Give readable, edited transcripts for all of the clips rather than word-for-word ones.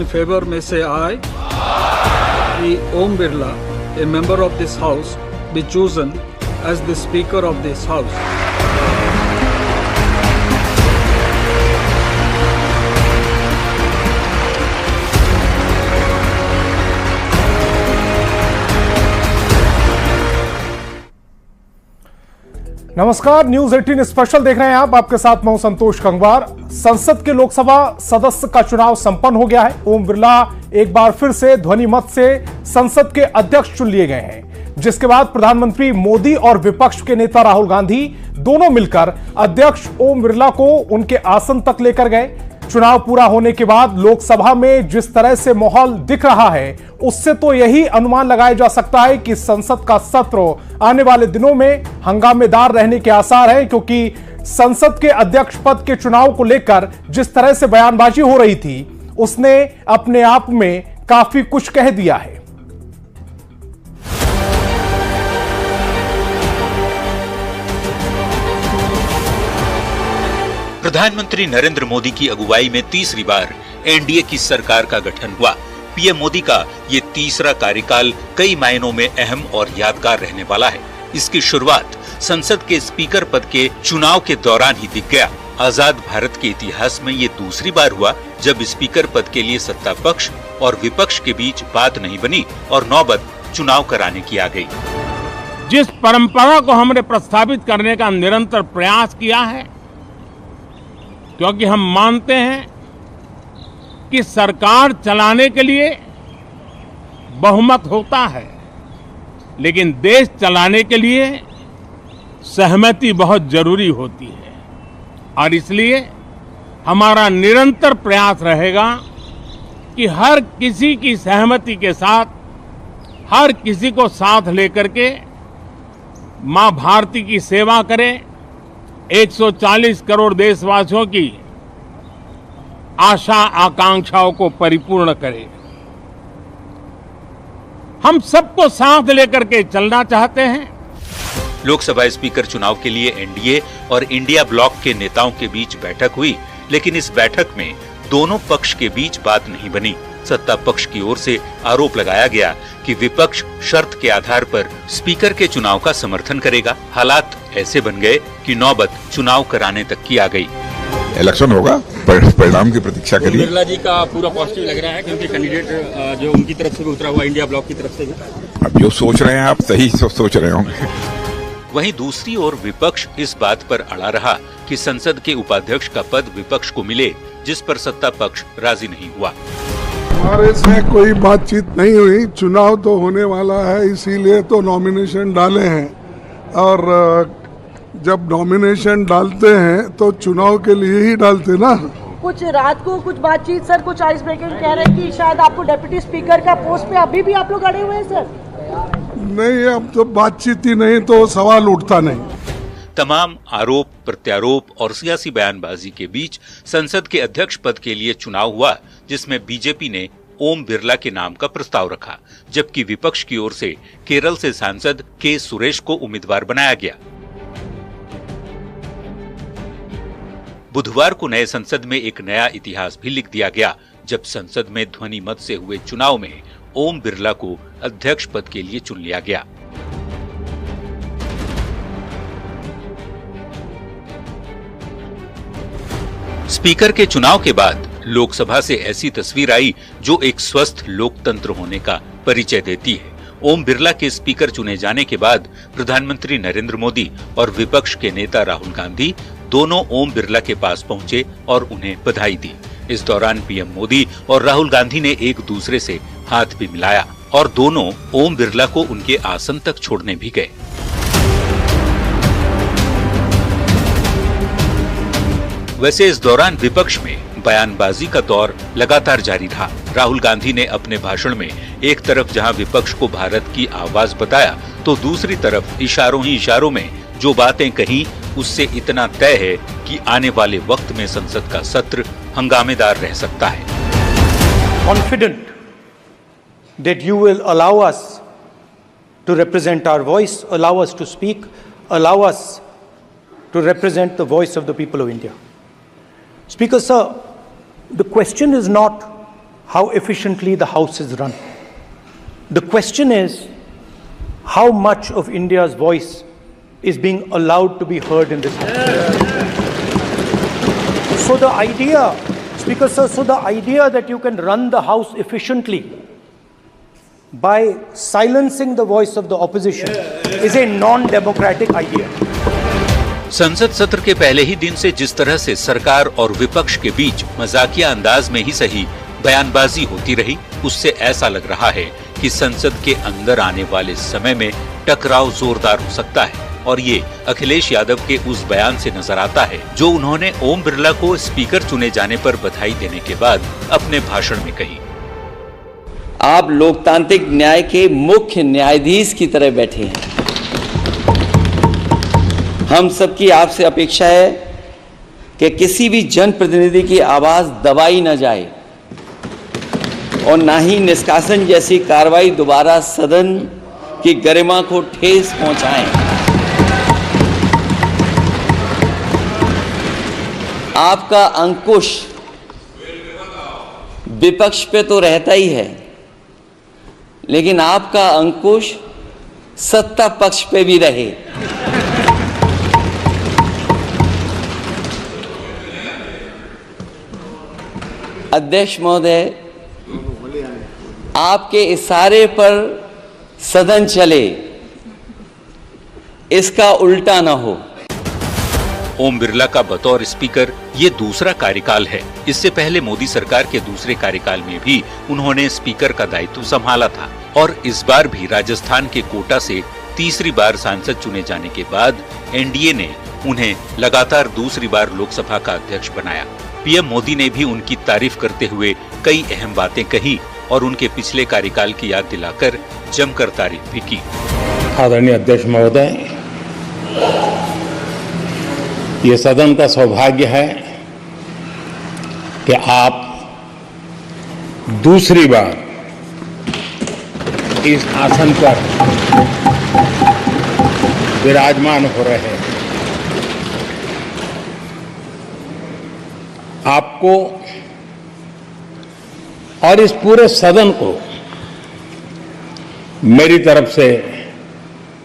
favor may say aye. The Om Birla, a member of this House, be chosen as the Speaker of this House. नमस्कार, news 18 special देख रहे हैं आप। आपके साथ मैं हूं संतोष गंगवार। संसद के लोकसभा सदस्य का चुनाव संपन्न हो गया है। ओम बिरला एक बार फिर से ध्वनि मत से संसद के अध्यक्ष चुन लिए गए हैं, जिसके बाद प्रधानमंत्री मोदी और विपक्ष के नेता राहुल गांधी दोनों मिलकर अध्यक्ष ओम बिरला को उनके आसन तक लेकर गए। चुनाव पूरा होने के बाद लोकसभा में जिस तरह से माहौल दिख रहा है, उससे तो यही अनुमान लगाया जा सकता है कि संसद का सत्र आने वाले दिनों में हंगामेदार रहने के आसार हैं, क्योंकि संसद के अध्यक्ष पद के चुनाव को लेकर जिस तरह से बयानबाजी हो रही थी, उसने अपने आप में काफी कुछ कह दिया है। प्रधानमंत्री नरेंद्र मोदी की अगुवाई में तीसरी बार एनडीए की सरकार का गठन हुआ। पीएम मोदी का ये तीसरा कार्यकाल कई मायनों में अहम और यादगार रहने वाला है। इसकी शुरुआत संसद के स्पीकर पद के चुनाव के दौरान ही दिख गया। आजाद भारत के इतिहास में ये दूसरी बार हुआ जब स्पीकर पद के लिए सत्ता पक्ष और विपक्ष के बीच बात नहीं बनी और नौबत चुनाव कराने की आ गई। जिस परंपरा को हमने प्रस्तावित करने का निरंतर प्रयास किया है, क्योंकि हम मानते हैं कि सरकार चलाने के लिए बहुमत होता है, लेकिन देश चलाने के लिए सहमति बहुत जरूरी होती है। और इसलिए हमारा निरंतर प्रयास रहेगा कि हर किसी की सहमति के साथ, हर किसी को साथ लेकर के मां भारती की सेवा करें, 140 करोड़ देशवासियों की आशा आकांक्षाओं को परिपूर्ण करें। हम सबको साथ लेकर के चलना चाहते हैं। लोकसभा स्पीकर चुनाव के लिए एनडीए और इंडिया ब्लॉक के नेताओं के बीच बैठक हुई, लेकिन इस बैठक में दोनों पक्ष के बीच बात नहीं बनी। सत्ता पक्ष की ओर से आरोप लगाया गया कि विपक्ष शर्त के आधार पर स्पीकर के चुनाव का समर्थन करेगा। हालात ऐसे बन गए कि नौबत चुनाव कराने तक की आ गई। इलेक्शन होगा, परिणाम की प्रतीक्षा करिए। बिरला जी का पूरा पॉजिटिव लग रहा है, क्योंकि कैंडिडेट जो उनकी तरफ से भी उतरा हुआ, इंडिया ब्लॉक की तरफ से भी। अब जो सोच रहे हैं आप सही सोच रहे होंगे। वहीं दूसरी ओर विपक्ष इस बात पर अड़ा रहा कि संसद के उपाध्यक्ष का पद विपक्ष को मिले, जिस पर सत्ता पक्ष राजी नहीं हुआ। हमारे से कोई बातचीत नहीं हुई। चुनाव तो होने वाला है, इसीलिए तो नॉमिनेशन डाले हैं, और जब नॉमिनेशन डालते हैं तो चुनाव के लिए ही डालते ना। कुछ रात को कुछ बातचीत सर, कुछ आइस ब्रेकिंग कह रहे हैं कि शायद आपको डिप्टी स्पीकर का पोस्ट पे अभी भी आप लोग अड़े हुए हैं सर। नहीं, अब तो बातचीत ही नहीं तो सवाल उठता नहीं। तमाम आरोप प्रत्यारोप और सियासी बयानबाजी के बीच संसद के अध्यक्ष पद के लिए चुनाव हुआ, जिसमें बीजेपी ने ओम बिरला के नाम का प्रस्ताव रखा, जबकि विपक्ष की ओर से केरल से सांसद के सुरेश को उम्मीदवार बनाया गया। बुधवार को नए संसद में एक नया इतिहास भी लिख दिया गया, जब संसद में ध्वनि मत से हुए चुनाव में ओम बिरला को अध्यक्ष पद के लिए चुन लिया गया। स्पीकर के चुनाव के बाद लोकसभा से ऐसी तस्वीर आई जो एक स्वस्थ लोकतंत्र होने का परिचय देती है। ओम बिरला के स्पीकर चुने जाने के बाद प्रधानमंत्री नरेंद्र मोदी और विपक्ष के नेता राहुल गांधी दोनों ओम बिरला के पास पहुंचे और उन्हें बधाई दी। इस दौरान पीएम मोदी और राहुल गांधी ने एक दूसरे से हाथ भी मिलाया और दोनों ओम बिरला को उनके आसन तक छोड़ने भी गए। वैसे इस दौरान विपक्ष में बयानबाजी का दौर लगातार जारी रहा। राहुल गांधी ने अपने भाषण में एक तरफ जहां विपक्ष को भारत की आवाज बताया, तो दूसरी तरफ इशारों ही इशारों में जो बातें कही, उससे इतना तय है कि आने वाले वक्त में संसद का सत्र हंगामेदार रह सकता है। Confident that you will allow us to represent our voice, allow us to speak, allow us to represent the voice of the people of India. Speaker, sir, the question is not how efficiently the House is run. The question is, how much of India's voice is being allowed to be heard in this House? So the idea, Speaker Sir, so the idea that you can run the House efficiently by silencing the voice of the opposition is a non-democratic idea. संसद सत्र के पहले ही दिन से जिस तरह से सरकार और विपक्ष के बीच मजाकिया अंदाज में ही सही बयानबाजी होती रही, उससे ऐसा लग रहा है कि संसद के अंदर आने वाले समय में टकराव जोरदार हो सकता है। और ये अखिलेश यादव के उस बयान से नजर आता है जो उन्होंने ओम बिरला को स्पीकर चुने जाने पर बधाई देने के बाद अपने भाषण में कही। आप लोकतांत्रिक न्याय के मुख्य न्यायाधीश की तरह बैठे हैं। हम सबकी आपसे अपेक्षा है कि किसी भी जनप्रतिनिधि की आवाज दबाई न जाए और ना ही निष्कासन जैसी कार्रवाई दोबारा सदन की गरिमा को ठेस पहुंचाएं। आपका अंकुश विपक्ष पे तो रहता ही है, लेकिन आपका अंकुश सत्ता पक्ष पे भी रहे। अध्यक्ष महोदय, आपके इशारे पर सदन चले, इसका उल्टा न हो। ओम बिरला का बतौर स्पीकर ये दूसरा कार्यकाल है। इससे पहले मोदी सरकार के दूसरे कार्यकाल में भी उन्होंने स्पीकर का दायित्व संभाला था और इस बार भी राजस्थान के कोटा से तीसरी बार सांसद चुने जाने के बाद एनडीए ने उन्हें लगातार दूसरी बार लोकसभा का अध्यक्ष बनाया। पीएम मोदी ने भी उनकी तारीफ करते हुए कई अहम बातें कही और उनके पिछले कार्यकाल की याद दिलाकर जमकर तारीफ भी की। आदरणीय अध्यक्ष महोदय, ये सदन का सौभाग्य है कि आप दूसरी बार इस आसन पर विराजमान हो रहे हैं। आपको और इस पूरे सदन को मेरी तरफ से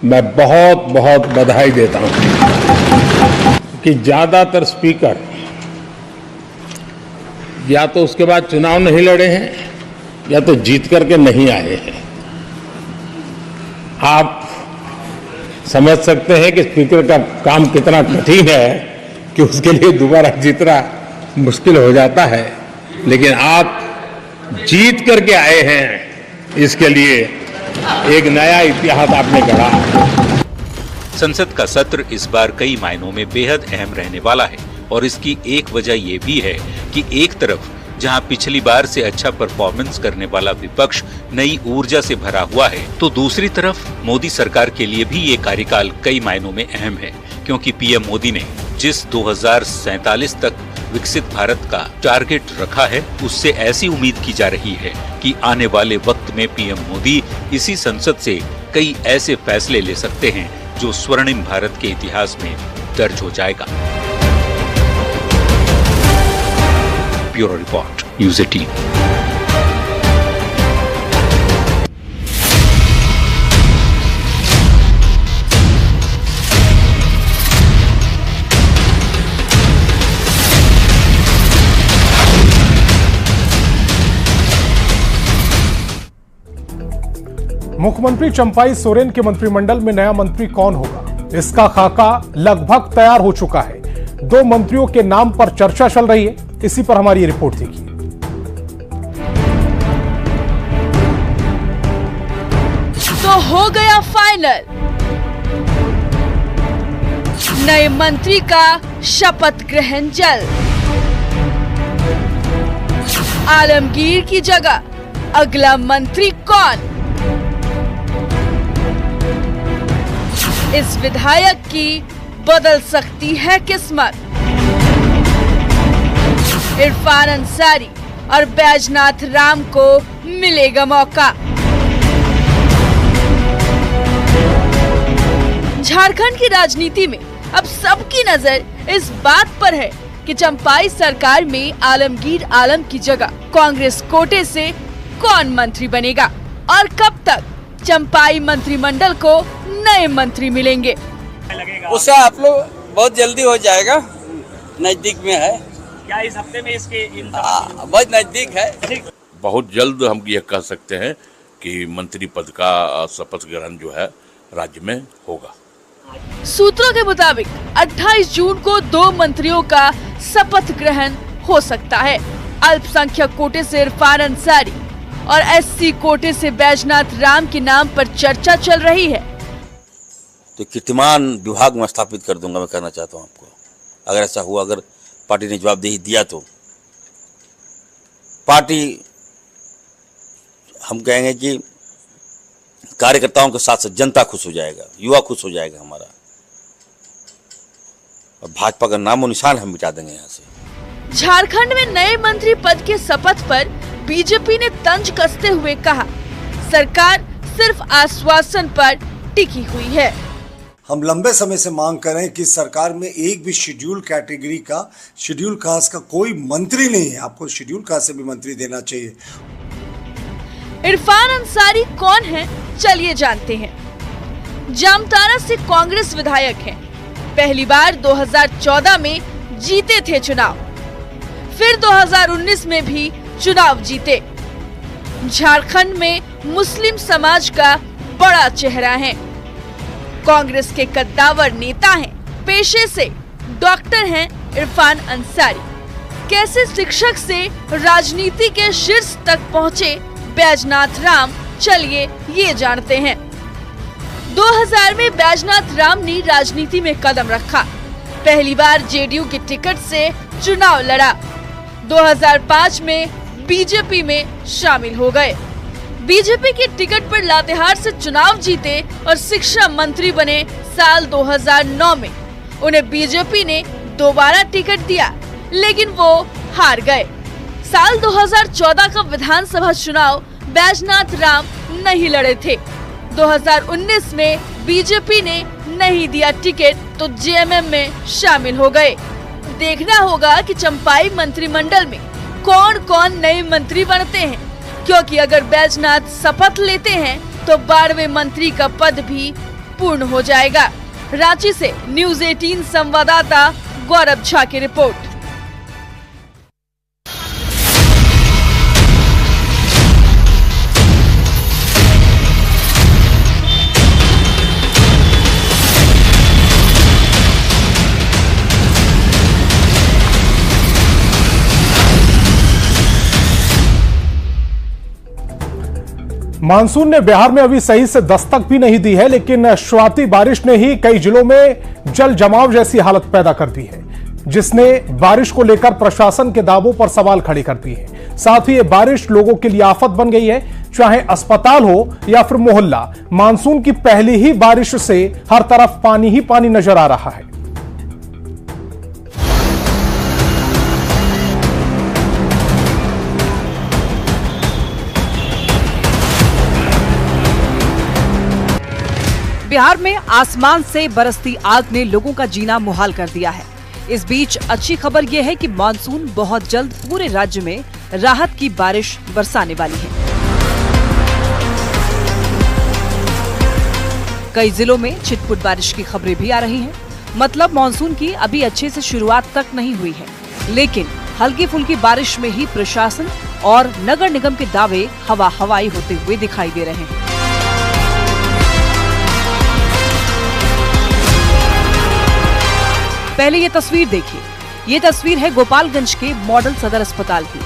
मैं बहुत बहुत बधाई देता हूं कि ज्यादातर स्पीकर या तो उसके बाद चुनाव नहीं लड़े हैं या तो जीत करके नहीं आए हैं। आप समझ सकते हैं कि स्पीकर का काम कितना कठिन है कि उसके लिए दोबारा जीतना मुश्किल हो जाता है, लेकिन आप जीत करके आए हैं, इसके लिए एक नया इतिहास आपने गढ़ा। संसद का सत्र इस बार कई मायनों में बेहद अहम रहने वाला है और इसकी एक वजह ये भी है कि एक तरफ जहां पिछली बार से अच्छा परफॉर्मेंस करने वाला विपक्ष नई ऊर्जा से भरा हुआ है, तो दूसरी तरफ मोदी सरकार के लिए भी ये कार्यकाल कई मायनों में अहम है, क्योंकि पीएम मोदी ने जिस 2047 तक विकसित भारत का टारगेट रखा है, उससे ऐसी उम्मीद की जा रही है कि आने वाले वक्त में पीएम मोदी इसी संसद से कई ऐसे फैसले ले सकते हैं जो स्वर्णिम भारत के इतिहास में दर्ज हो जाएगा। Bureau report, news 18। मुख्यमंत्री चंपाई सोरेन के मंत्रिमंडल में नया मंत्री कौन होगा, इसका खाका लगभग तैयार हो चुका है। 2 मंत्रियों के नाम पर चर्चा चल रही है, इसी पर हमारी ये रिपोर्ट देखिए। तो हो गया फाइनल, नए मंत्री का शपथ ग्रहण जल्द। आलमगीर की जगह अगला मंत्री कौन? इस विधायक की बदल सकती है किस्मत। इरफान अंसारी और बैजनाथ राम को मिलेगा मौका। झारखंड की राजनीति में अब सबकी नजर इस बात पर है कि चंपाई सरकार में आलमगीर आलम की जगह कांग्रेस कोटे से कौन मंत्री बनेगा और कब तक चंपाई मंत्रिमंडल को नए मंत्री मिलेंगे। उससे आप लोग बहुत जल्दी हो जाएगा, नजदीक में है। क्या इस हफ्ते में इसके बहुत नजदीक है। बहुत जल्द हम ये कह सकते हैं कि मंत्री पद का शपथ ग्रहण जो है राज्य में होगा। सूत्रों के मुताबिक 28 जून को 2 मंत्रियों का शपथ ग्रहण हो सकता है। अल्पसंख्यक कोटे से इरफान अंसारी और एससी कोटे से बैजनाथ राम के नाम पर चर्चा चल रही है। तो कीर्तिमान विभाग में स्थापित कर दूंगा, मैं कहना चाहता हूँ आपको। अगर ऐसा हुआ, अगर पार्टी ने जवाबदेही दिया तो पार्टी, हम कहेंगे कि कार्यकर्ताओं के साथ साथ जनता खुश हो जाएगा, युवा खुश हो जाएगा हमारा, और भाजपा का नामो निशान हम मिटा देंगे यहाँ से। झारखंड में नए मंत्री पद के शपथ पर बीजेपी ने तंज कसते हुए कहा, सरकार सिर्फ आश्वासन पर टिकी हुई है। हम लंबे समय से मांग कर रहे हैं कि सरकार में एक भी शेड्यूल कैटेगरी का, शेड्यूल कास्ट का कोई मंत्री नहीं है। आपको शेड्यूल कास्ट से भी मंत्री देना चाहिए। इरफान अंसारी कौन है, चलिए जानते हैं। जामताड़ा से कांग्रेस विधायक हैं। पहली बार 2014 में जीते थे चुनाव, फिर 2019 में भी चुनाव जीते। झारखंड में मुस्लिम समाज का बड़ा चेहरा है। कांग्रेस के कद्दावर नेता हैं। पेशे से डॉक्टर हैं इरफान अंसारी। कैसे शिक्षक से राजनीति के शीर्ष तक पहुंचे बैजनाथ राम, चलिए ये जानते हैं। 2000 में बैजनाथ राम ने राजनीति में कदम रखा। पहली बार जेडीयू के टिकट से चुनाव लड़ा। 2005 में बीजेपी में शामिल हो गए। बीजेपी की टिकट पर लातेहार से चुनाव जीते और शिक्षा मंत्री बने। साल 2009 में उन्हें बीजेपी ने दोबारा टिकट दिया, लेकिन वो हार गए। साल 2014 का विधानसभा चुनाव बैजनाथ राम नहीं लड़े थे। 2019 में बीजेपी ने नहीं दिया टिकट तो जेएमएम में शामिल हो गए। देखना होगा कि चंपाई मंत्रिमंडल में कौन कौन नए मंत्री बनते हैं, क्योंकि अगर बैजनाथ शपथ लेते हैं तो 12वें मंत्री का पद भी पूर्ण हो जाएगा। रांची से न्यूज़ 18 संवाददाता गौरव झा की रिपोर्ट। मानसून ने बिहार में अभी सही से दस्तक भी नहीं दी है, लेकिन शुरुआती बारिश ने ही कई जिलों में जल जमाव जैसी हालत पैदा कर दी है, जिसने बारिश को लेकर प्रशासन के दावों पर सवाल खड़े कर दिए हैं। साथ ही ये बारिश लोगों के लिए आफत बन गई है, चाहे अस्पताल हो या फिर मोहल्ला। मानसून की पहली ही बारिश से हर तरफ पानी ही पानी नजर आ रहा है। बिहार में आसमान से बरसती आग ने लोगों का जीना मुहाल कर दिया है। इस बीच अच्छी खबर यह है कि मानसून बहुत जल्द पूरे राज्य में राहत की बारिश बरसाने वाली है। कई जिलों में छिटपुट बारिश की खबरें भी आ रही हैं। मतलब मानसून की अभी अच्छे से शुरुआत तक नहीं हुई है, लेकिन हल्की फुल्की बारिश में ही प्रशासन और नगर निगम के दावे हवा हवाई होते हुए दिखाई दे रहे हैं। पहले ये तस्वीर देखिए। ये तस्वीर है गोपालगंज के मॉडल सदर अस्पताल की,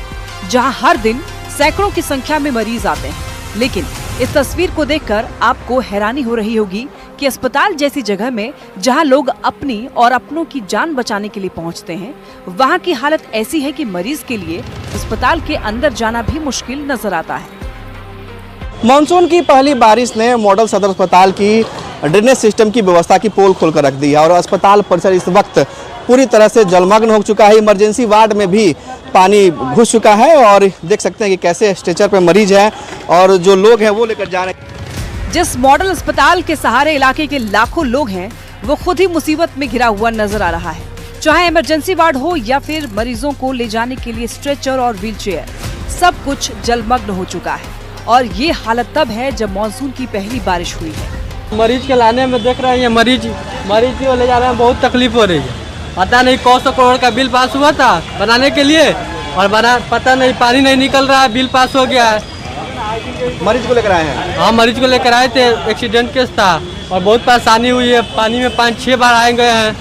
जहां हर दिन सैकड़ों की संख्या में मरीज आते हैं। लेकिन इस तस्वीर को देखकर आपको हैरानी हो रही होगी कि अस्पताल जैसी जगह में जहां लोग अपनी और अपनों की जान बचाने के लिए पहुंचते हैं, वहां की हालत ऐसी है कि मरीज के लिए अस्पताल के अंदर जाना भी मुश्किल नजर आता है। मानसून की पहली बारिश ने मॉडल सदर अस्पताल की ड्रेनेज सिस्टम की व्यवस्था की पोल खोलकर रख दी है और अस्पताल परिसर इस वक्त पूरी तरह से जलमग्न हो चुका है। इमरजेंसी वार्ड में भी पानी घुस चुका है और देख सकते हैं कि कैसे स्ट्रेचर पे मरीज हैं और जो लोग हैं वो लेकर जा रहे हैं। जिस मॉडल अस्पताल के सहारे इलाके के लाखों लोग हैं, वो खुद ही मुसीबत में घिरा हुआ नजर आ रहा है। चाहे इमरजेंसी वार्ड हो या फिर मरीजों को ले जाने के लिए स्ट्रेचर और व्हीलचेयर, सब कुछ जलमग्न हो चुका है। और ये हालत तब है जब मानसून की पहली बारिश हुई है। मरीज के लाने में देख रहे हैं, मरीज को ले जा रहे हैं, बहुत तकलीफ हो रही है। पता नहीं कौन सा करोड़ का बिल पास हुआ था बनाने के लिए, और पता नहीं पानी नहीं निकल रहा है, बिल पास हो गया है। मरीज को लेकर आए हैं? हाँ, मरीज को लेकर आए थे, एक्सीडेंट केस था और बहुत परेशानी हुई है। पानी में 5-6 बार आए गए हैं।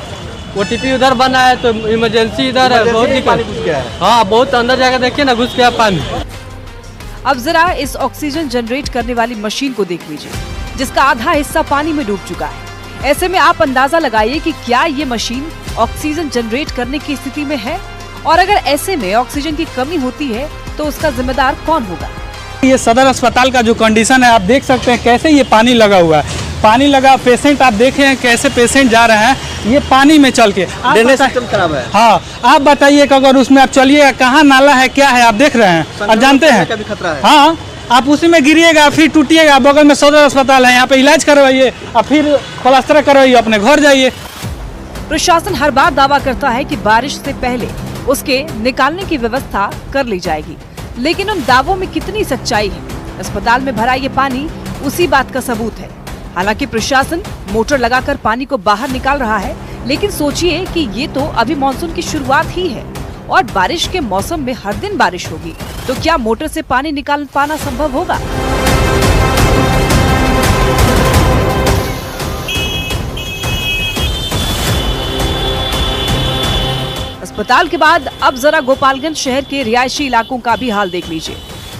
OTP उधर बना है तो इमरजेंसी इधर है, बहुत दिक्कत। हाँ, बहुत अंदर जाकर देखिए ना, घुस गया पानी। अब जरा इस ऑक्सीजन जनरेट करने वाली मशीन को देख लीजिए, जिसका आधा हिस्सा पानी में डूब चुका है। ऐसे में आप अंदाजा लगाइए कि क्या ये मशीन ऑक्सीजन जनरेट करने की स्थिति में है, और अगर ऐसे में ऑक्सीजन की कमी होती है तो उसका जिम्मेदार कौन होगा। ये सदर अस्पताल का जो कंडीशन है, आप देख सकते हैं कैसे ये पानी लगा हुआ है। पानी लगा, पेशेंट आप देखे हैं कैसे पेशेंट जा रहे हैं, ये पानी में चल के। ड्रेनेज सिस्टम खराब है। हाँ, आप बताइए कि अगर उसमें आप चलिएगा, कहाँ नाला है, क्या है, आप देख रहे हैं और जानते हैं। खतरा है। हाँ, आप उसी में गिरिएगा, फिर टूटिएगा। बगल में सदर अस्पताल है, यहाँ पे इलाज करवाइए और फिर प्लास्टर करवाइए, अपने घर जाइए। प्रशासन हर बार दावा करता है कि बारिश से पहले उसके निकालने की व्यवस्था कर ली जाएगी, लेकिन उन दावों में कितनी सच्चाई है? अस्पताल में भरा ये पानी उसी बात का सबूत है। हालांकि प्रशासन मोटर लगाकर पानी को बाहर निकाल रहा है, लेकिन सोचिए कि ये तो अभी मानसून की शुरुआत ही है और बारिश के मौसम में हर दिन बारिश होगी, तो क्या मोटर से पानी निकाल पाना संभव होगा? अस्पताल के बाद अब जरा गोपालगंज शहर के रिहायशी इलाकों का भी हाल देख लीजिए,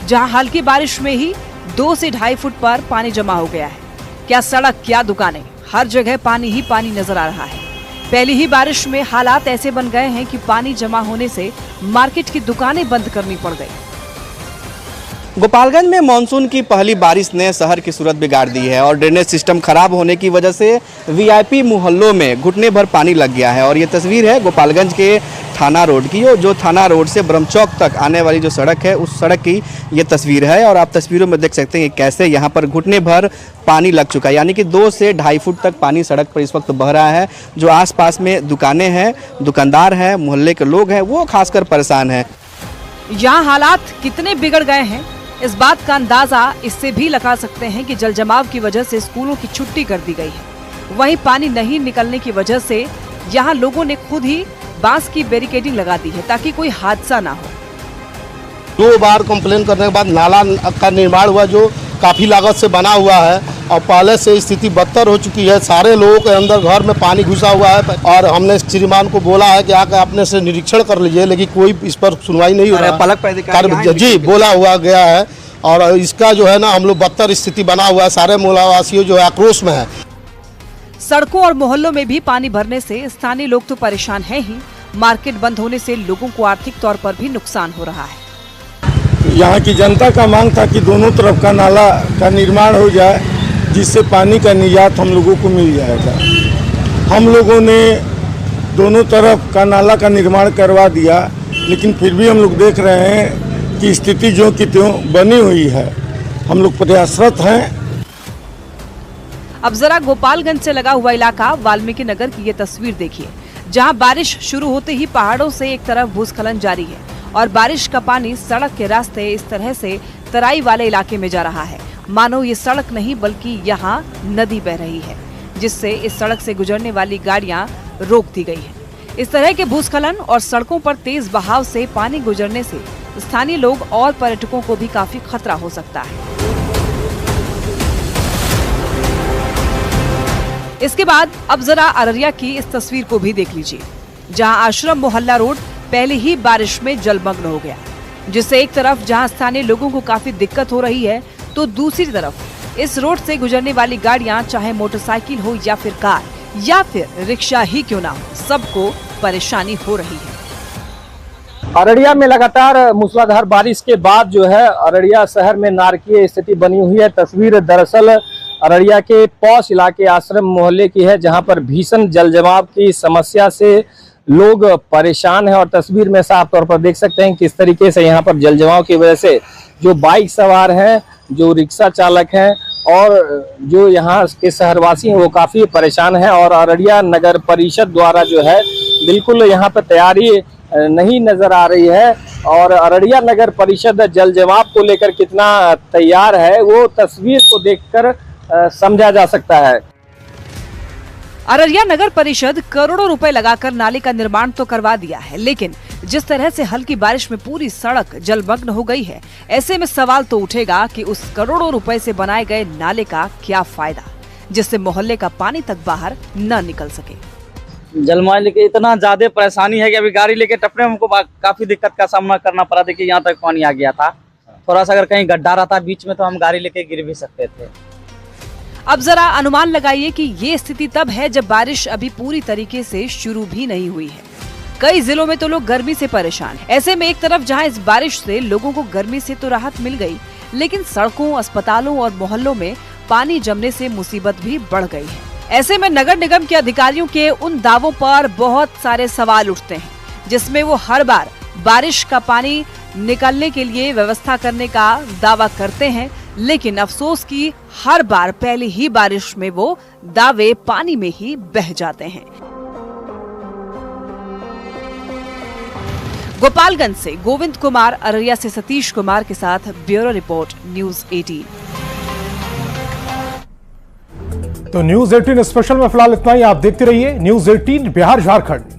जहां हल्की बारिश में ही 2 से 2.5 फुट पर पानी जमा हो गया है। क्या सड़क, क्या दुकानें, हर जगह पानी ही पानी नजर आ रहा है। पहली ही बारिश में हालात ऐसे बन गए हैं कि पानी जमा होने से मार्केट की दुकानें बंद करनी पड़ गई। गोपालगंज में मानसून की पहली बारिश ने शहर की सूरत बिगाड़ दी है और ड्रेनेज सिस्टम खराब होने की वजह से VIP मोहल्लों में घुटने भर पानी लग गया है। और ये तस्वीर है गोपालगंज के थाना रोड की, जो थाना रोड से ब्रह्मचौक तक आने वाली जो सड़क है, उस सड़क की ये तस्वीर है। और आप तस्वीरों में देख सकते हैं कैसे यहाँ पर घुटने भर पानी लग चुका है, यानी कि 2 से 2.5 फुट तक पानी सड़क पर इस वक्त बह रहा है। जो आसपास में दुकानें हैं, दुकानदार हैं, मोहल्ले के लोग हैं, वो खासकर परेशान हैं। यहाँ हालात कितने बिगड़ गए हैं, इस बात का अंदाजा इससे भी लगा सकते हैं कि जल जमाव की वजह से स्कूलों की छुट्टी कर दी गई है। वहीं पानी नहीं निकलने की वजह से यहाँ लोगों ने खुद ही बांस की बैरिकेडिंग लगा दी है ताकि कोई हादसा ना हो। 2 बार कंप्लेन करने के बाद नाला का निर्माण हुआ, जो काफी लागत से बना हुआ है और पहले से स्थिति बदतर हो चुकी है। सारे लोगों के अंदर घर में पानी घुसा हुआ है और हमने श्रीमान को बोला है कि आकर अपने से निरीक्षण कर लीजिए, लेकिन कोई इस पर सुनवाई नहीं हो रहा है। जी, बोला हुआ गया है और इसका जो है ना, हम लोग बदतर स्थिति बना हुआ है। सारे मोहल्लावासियों जो है आक्रोश में है। सड़कों और मोहल्लों में भी पानी भरने से स्थानीय लोग तो परेशान हैं ही, मार्केट बंद होने से लोगों को आर्थिक तौर पर भी नुकसान हो रहा है। यहाँ की जनता का मांग था कि दोनों तरफ का नाला का निर्माण हो जाए, जिससे पानी का निजात हम लोगों को मिल जाएगा। हम लोगों ने दोनों तरफ का नाला का निर्माण करवा दिया, लेकिन फिर भी हम लोग देख रहे हैं कि स्थिति जो की त्यों बनी हुई है। हम लोग प्रयासरत हैं। अब जरा गोपालगंज से लगा हुआ इलाका वाल्मीकि नगर की ये तस्वीर देखिए, जहां बारिश शुरू होते ही पहाड़ों से एक तरफ भूस्खलन जारी है और बारिश का पानी सड़क के रास्ते इस तरह से तराई वाले इलाके में जा रहा है, मानो ये सड़क नहीं बल्कि यहाँ नदी बह रही है, जिससे इस सड़क से गुजरने वाली गाड़ियां रोक दी गई है। इस तरह के भूस्खलन और सड़कों पर तेज बहाव से पानी गुजरने से स्थानीय लोग और पर्यटकों को भी काफी खतरा हो सकता है। इसके बाद अब जरा अररिया की इस तस्वीर को भी देख लीजिए, जहां आश्रम मोहल्ला रोड पहले ही बारिश में जलमग्न हो गया, जिससे एक तरफ जहां स्थानीय लोगों को काफी दिक्कत हो रही है, तो दूसरी तरफ इस रोड से गुजरने वाली गाड़ियां, चाहे मोटरसाइकिल हो या फिर कार या फिर रिक्शा ही क्यों ना हो, सबको परेशानी हो रही है। अररिया में लगातार मूसलाधार बारिश के बाद जो है अररिया शहर में नारकीय स्थिति बनी हुई है। तस्वीर दरअसल अररिया के पौष इलाके आश्रम मोहल्ले की है, जहां पर भीषण जल जमाव की समस्या से लोग परेशान हैं और तस्वीर में साफ तौर पर देख सकते हैं किस तरीके से यहां पर जल जमाव की वजह से जो बाइक सवार हैं, जो रिक्शा चालक हैं और जो यहाँ के शहरवासी हैं वो काफ़ी परेशान हैं। और अररिया नगर परिषद द्वारा जो है बिल्कुल यहाँ पर तैयारी नहीं नजर आ रही है और अररिया नगर परिषद जल जमाव को लेकर कितना तैयार है वो तस्वीर को देखकर समझा जा सकता है। अररिया नगर परिषद करोड़ों रुपए लगाकर नाले का निर्माण तो करवा दिया है, लेकिन जिस तरह से हल्की बारिश में पूरी सड़क जलमग्न हो गई है, ऐसे में सवाल तो उठेगा कि उस करोड़ों रुपए से बनाए गए नाले का क्या फायदा, जिससे मोहल्ले का पानी तक बाहर न निकल सके। जलमग्न के इतना ज्यादा परेशानी है कि अभी गाड़ी लेके टपने में हमको काफी दिक्कत का सामना करना पड़ा। देखिए यहाँ तक पानी आ गया था, थोड़ा सा अगर कहीं गड्ढा रहता बीच में तो हम गाड़ी लेके गिर भी सकते थे। अब जरा अनुमान लगाइए कि ये स्थिति तब है जब बारिश अभी पूरी तरीके से शुरू भी नहीं हुई है। कई जिलों में तो लोग गर्मी से परेशान हैं। ऐसे में एक तरफ जहां इस बारिश से लोगों को गर्मी से तो राहत मिल गई, लेकिन सड़कों, अस्पतालों और मोहल्लों में पानी जमने से मुसीबत भी बढ़ गई है। ऐसे में नगर निगम के अधिकारियों के उन दावों पर बहुत सारे सवाल उठते हैं, जिसमें वो हर बार बारिश का पानी निकलने के लिए व्यवस्था करने का दावा करते हैं, लेकिन अफसोस कि हर बार पहली ही बारिश में वो दावे पानी में ही बह जाते हैं। गोपालगंज से गोविंद कुमार, अररिया से सतीश कुमार के साथ ब्यूरो रिपोर्ट, न्यूज 18। तो न्यूज 18 स्पेशल में फिलहाल इतना ही। आप देखते रहिए न्यूज 18 बिहार झारखंड।